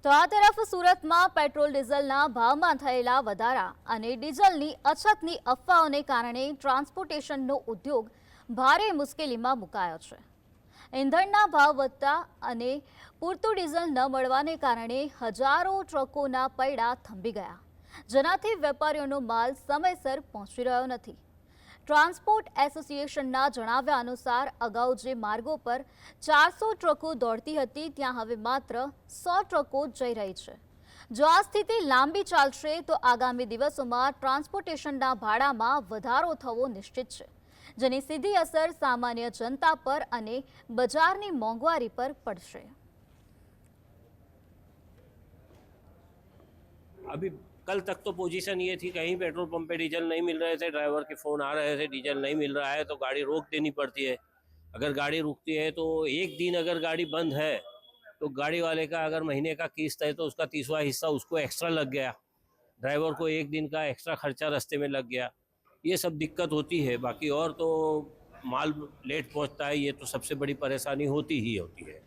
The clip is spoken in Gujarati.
તો આ તરફ સુરતમાં પેટ્રોલ ડીઝલના ભાવમાં થયેલા વધારા અને ડીઝલની અછતની અફવાઓને કારણે ટ્રાન્સપોર્ટેશનનો ઉદ્યોગ ભારે મુશ્કેલીમાં મુકાયો છે। ઈંધણના ભાવ વધતા અને પૂરતું ડીઝલ ન મળવાને કારણે હજારો ટ્રકોના પૈડા થંભી ગયા, જેનાથી વેપારીઓનો માલ સમયસર પહોંચી રહ્યો નથી। ટ્રાન્સપોર્ટ એસોસિએશનના જણાવ્યા અનુસાર અગાઉ જે માર્ગો પર 400 ટ્રકો દોડતી હતી, ત્યાં હવે માત્ર 100 ટ્રકો જઈ રહી છે। જો આ સ્થિતિ લાંબી ચાલશે તો આગામી દિવસોમાં ટ્રાન્સપોર્ટેશનના ભાડામાં વધારો થવો નિશ્ચિત છે, જેની સીધી અસર સામાન્ય જનતા પર અને બજારની મોંઘવારી પર પડશે। अभी कल तक तो पोजीशन ये थी, कहीं पेट्रोल पंप पे डीजल नहीं मिल रहे थे, ड्राइवर के फ़ोन आ रहे थे डीजल नहीं मिल रहा है तो गाड़ी रोक देनी पड़ती है। अगर गाड़ी रुकती है तो एक दिन अगर गाड़ी बंद है तो गाड़ी वाले का अगर महीने का किस्त है तो उसका 30वां हिस्सा उसको एक्स्ट्रा लग गया, ड्राइवर को एक दिन का एक्स्ट्रा खर्चा रास्ते में लग गया। ये सब दिक्कत होती है। बाकी और तो माल लेट पहुंचता है, ये तो सबसे बड़ी परेशानी होती ही होती है।